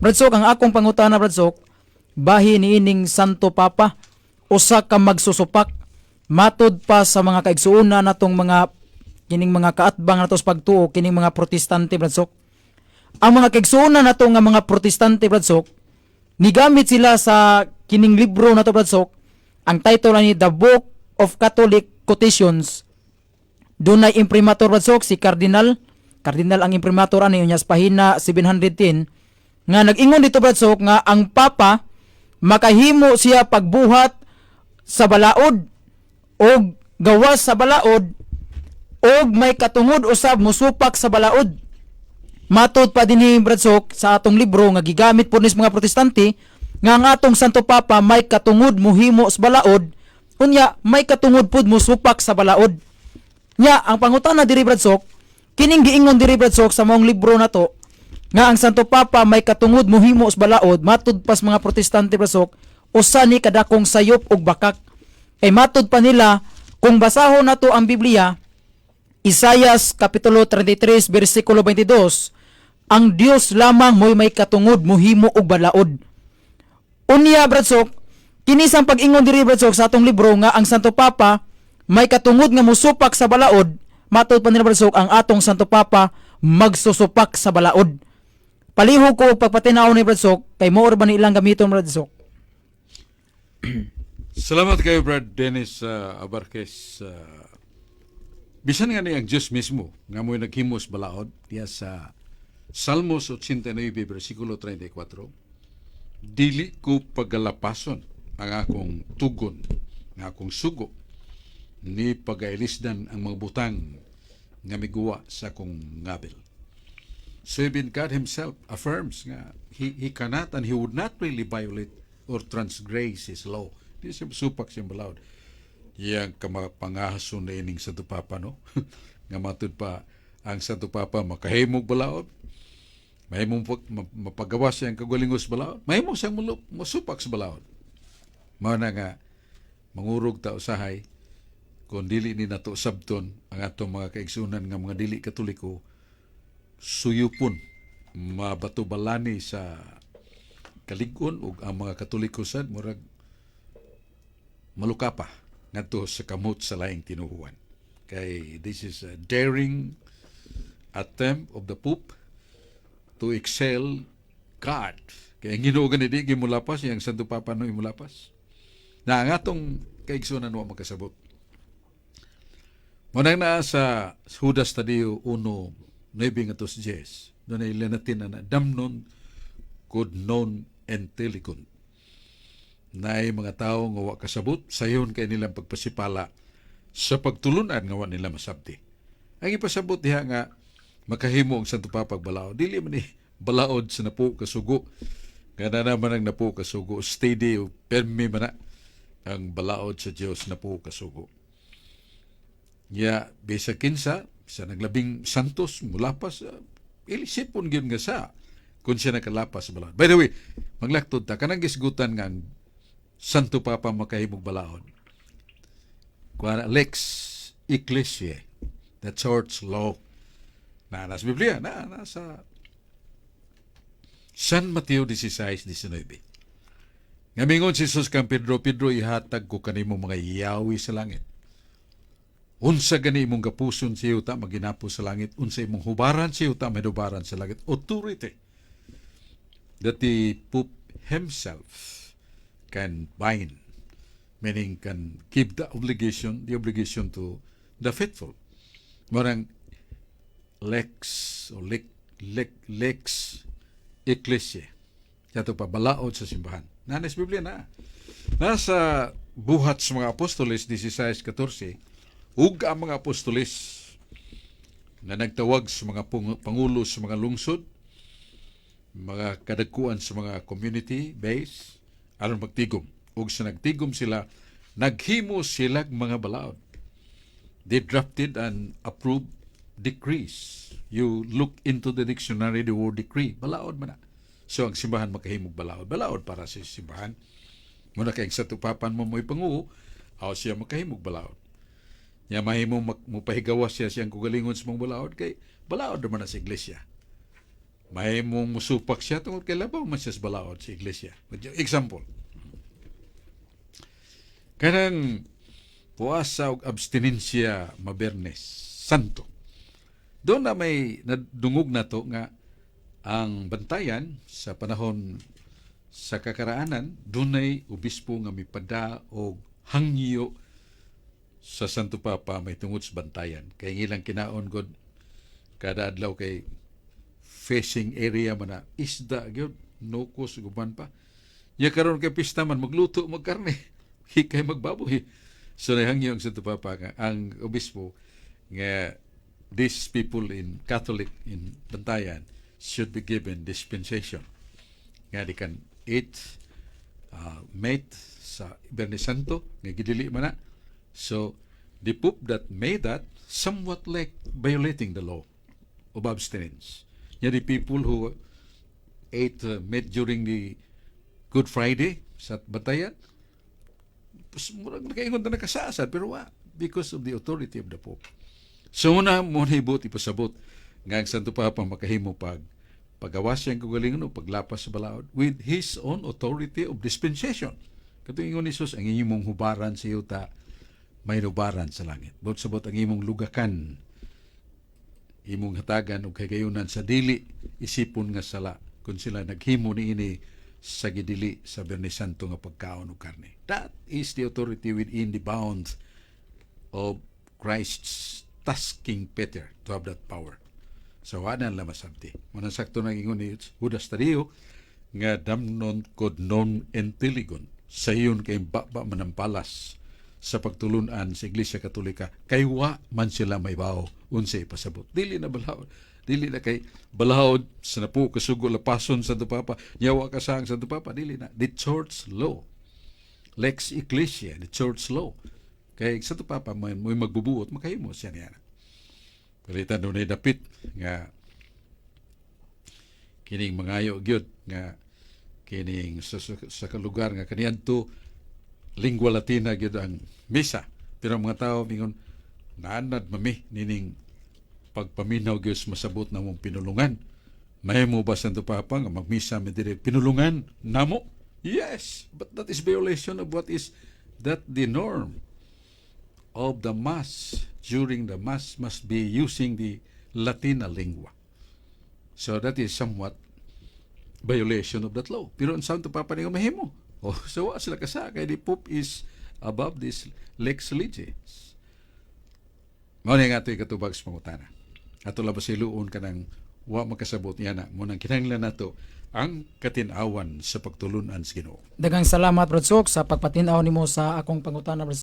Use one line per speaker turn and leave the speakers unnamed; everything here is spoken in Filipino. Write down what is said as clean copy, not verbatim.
Bradsok, ang akong pangutana, Bradsok, bahin niining Santo Papa, usa ka magsusupak, matud pa sa mga kaigsuuna natong mga kining mga kaatbang nato sa pagtuo, kining mga protestante, Bradsok. Ang mga kaigsuuna nato nga mga protestante, Bradsok, nigamit sila sa kining libro nato, Bradsok, ang title ni The Book of Catholic Quotations. Doon ay imprimatur, Bradsok, si Cardinal ang imprimatur ani niya sa pahina 710 nga nag-ingon dito, Bradsok, nga ang Papa makahimo siya pagbuhat sa balaod o gawas sa balaod o may katungod usab musupak sa balaod. Matod pa dinhi, Bradsok, sa atong libro nga gigamit po nis mga protestante nga ang atong Santo Papa may katungod muhimo sa balaod, unya may katungod pud musupak sa balaod. Nya ang pangutana diri, Bradsok, kining giingon diri, Bradsok, sa maong libro na to nga ang Santo Papa may katungod muhimo sa balaod, matud pas mga protestante, Bradsok, usa ni kadakong sayop og bakak. Kay matud pa nila kung basahon nato ang Biblia, Isaias kapitulo 33 bersikulo 22, ang Dios lamang mo'y may katungod muhimo og balaod. Unya, Bradsok, kini sang pag-ingon diri, Bradsok, sa atong libro nga ang Santo Papa may katungod nga musupak sa balaod, matud pa nila, Bradsok, ang atong Santo Papa magsusupak sa balaod. Palihog ko pagpatinaw ni, Bradsok, kay moor ba ni ilang gamiton, Bradsok?
Salamat kayo, Brad Dennis Abarquez. Bisan nga ni ang Diyos mismo nga mo'y naghimos balaod diya sa Salmos 89 versikulo 34, dili ko pagalapason ang akong tugon, ang akong sugo, ni pagailisdan ang mga butang nga miguwa sa akong ngabil. So even God himself affirms nga he cannot and he would not really violate or transgress his law. Di siya supak siyang balaod. Yang kamapangahason na ining Santo Papa, no? Nga matud pa ang Santo Papa makahimog balaod, mahimong mapagawas siyang kagulingos balaod, mahimong siyang musupak sa balaod. Mao na nga mangurog ta usahay kung dili ni nato sabton ang atong mga kaigsunan nga mga dili Katoliko, suyupon mabatubalani sa kalig-on ug ang mga Katoliko sad murag malukapa ngadto sa kamot sa laing tinuhuan. Kay this is a daring attempt of the Pope to excel God. Kaya ang Ginoo gani di gimulapas yang Santo Papa no imulapas. Na ang atong kaigsunan wa makasabot. Munang na sa Judas Tadeo 1:9-10, doon ay lanatin na damnon could non intelligent. Na ay mga tao nga wa kasabot, sayon kay nilang pagpasipala sa pagtulunan nga wa nila masabti. Ang ipasabot diha nga makahimo ang Santo Papa balaod, dili man ni balaod sa napo kasugo. Kada naman ang napo kasugo, steady o permi man na ang balaod sa Dios napo kasugo. Ya, bisa kinsa, sa naglabing santos, mulapas, ilisipon gyud nga sa kung siya nakalapas sa balaod. By the way, maglaktod ta, kanang gisgutan nga ang Santo Papa makahimog balaod. Kuha Lex Ecclesiae, the church law, na nasa Biblia, nasa San Mateo 16:19. Nga mingon si Jesus kang Pedro, ihatag ko kanimo mga yawi sa langit. Unsa gani imong gapuson sa yuta maginapo sa langit, unsa imong hubaran sa yuta madubaran sa langit. Authority that the Pope himself can bind, meaning can give the obligation to the faithful. Marang lex o lex ecclesia. Yato pa balaod sa simbahan. Nanas Biblia na. Nasa buhat sa mga apostoles 16:14, ug ang mga apostoles na nagtawag sa mga pangulo sa mga lungsod, mga kadagkuan sa mga community base, aron magtigom. Ug sa nagtigom sila, naghimo silang mga balaod. They drafted and approved decrees. You look into the dictionary, the word decree, balaod man na. So ang simbahan makahimog balaod. Balaod para sa simbahan. Muna kayong sa tupapan mo mo'y panguho, aw siya makahimog balaod. Nya mahimo mupahigawas siya siyang kugalingon sa mga balaod, kay balaod naman na sa iglesia. May mong musupak siya tungkol kay labaw man siya sa balaod sa iglesia. Example, kanang puasa o abstinensya mabernes, santo. Doon na may nadungog na to nga ang bantayan sa panahon sa kakaraanan, dunay obispo nga mipada o hangyo sa Santo Papa may tungod sa bantayan. Kay ilang kinaon god kada adlaw kay fishing area man na isda gyud nokos guban pa. Nya karon kay pista man magluto magkarne, hikay magbaboy. So nahangyo ang Santo Papa nga ang obispo nga these people in Catholic in Bantayan should be given dispensation. Nga di kan eat meat sa Biyernes Santo nga gidili man na. So the Pope that made that somewhat like violating the law of abstinence. Yeah, the people who ate meat during the Good Friday sa Bantayan, murag nakaingon na nakasasad, pero because of the authority of the Pope. So muna ibot ipasabot nga ang Santo Papa makahimo pagawas siyang kagalingon o paglapas sa balaod with his own authority of dispensation. Katong ingon ni Jesus, ang imong hubaran sa yuta, may hubaran sa langit. Bot sabot ang imong lugakan, imong hatagan o kagayunan sa dili, isipon nga sala kung sila naghimo ni ini sa gidili sa Biyernes Santo nga pagkaon o karne. That is the authority within the bounds of Christ's tasking Peter to have that power. So wala lang masabti. Manang sakto nang ingon ni Judas Tadeo nga damnon kod non intelligon sa iyon kay baba manampalas sa pagtulunan sa Iglesia Katolika kay wa man sila may bao unsay pasabot. Dili na balahod. Dili na kay balahod sa napo kasugo lapason sa Santo Papa. Yawa ka sa Santo Papa. Dili na. The church law. Lex Ecclesia, the church law. Kay Santo Papa may magbubuot, makahimo siya niya. Palitan doon ay dapit nga kining mangayo gyud nga kining sa kalugar nga kaniadto lingua latina gyud ang misa, pero ang mga tao mingon naanad mami nining pagpaminaw gyud masabot na mong pinulungan. Mahimo ba Santo Papa nga magmisa mi dire pinulungan namo? Yes, but that is violation of what is that the norm of the Mass. During the Mass must be using the Latina lingua. So that is somewhat violation of that law. Pero ang Santo Papa niyo mahimo. Oh, so sila kasa kay the Pope is above this lex legis. Mao ni nga ito'y katubag sa pangutana. Ato labas iluon ka ng wa makasabot niya na. Munang kinahanglan nato ang katinawan sa pagtulunan sa Ginoo.
Daghang salamat Brad Sok sa pagpatinaw nimo sa akong pangutana Brad